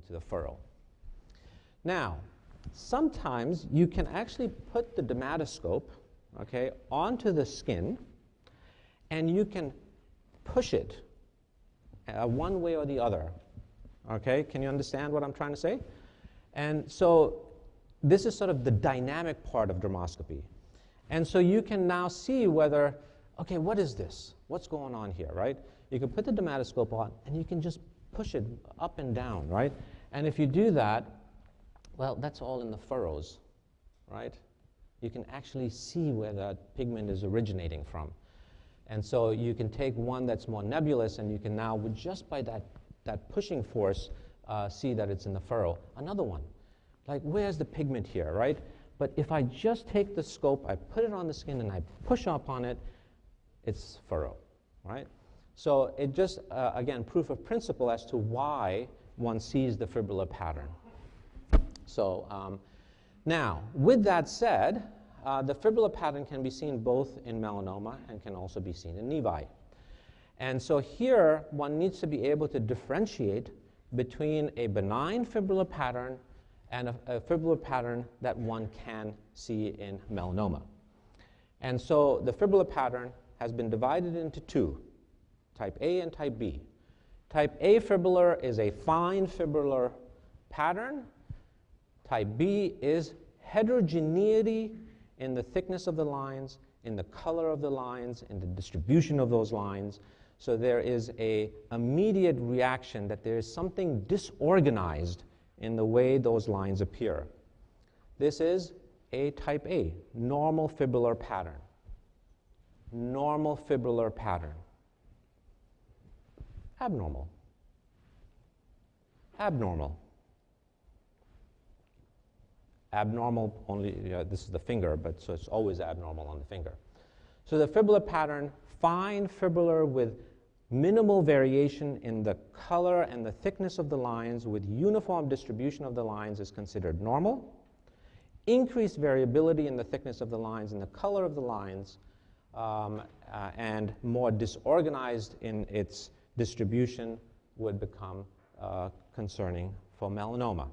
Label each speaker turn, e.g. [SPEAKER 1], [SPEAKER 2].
[SPEAKER 1] into the furrow. Now, sometimes you can actually put the dermatoscope, okay, onto the skin, and you can push it one way or the other. Okay, can you understand what I'm trying to say? And so this is sort of the dynamic part of dermoscopy. And so you can now see whether, okay, what is this? What's going on here, right? You can put the dermatoscope on, and you can just push it up and down, right? And if you do that, well, that's all in the furrows, right? You can actually see where that pigment is originating from. And so you can take one that's more nebulous, and you can now, just by that pushing force, see that it's in the furrow. Another one, like where's the pigment here, right? But if I just take the scope, I put it on the skin, and I push up on it, it's furrow, right? So it just, again, proof of principle as to why one sees the fibrillar pattern. So now, with that said, the fibrillar pattern can be seen both in melanoma and can also be seen in nevi. And so here, one needs to be able to differentiate between a benign fibrillar pattern and a fibrillar pattern that one can see in melanoma. And so the fibrillar pattern has been divided into two, type A and type B. Type A fibrillar is a fine fibrillar pattern. Type B is heterogeneity in the thickness of the lines, in the color of the lines, in the distribution of those lines. So there is an immediate reaction that there is something disorganized in the way those lines appear. This is a type A, normal fibrillar pattern. Normal fibrillar pattern. Abnormal. Abnormal. Abnormal only, this is the finger, but so it's always abnormal on the finger. So the fibrillar pattern, fine fibrillar with minimal variation in the color and the thickness of the lines with uniform distribution of the lines is considered normal. Increased variability in the thickness of the lines and the color of the lines and more disorganized in its distribution would become concerning for melanoma.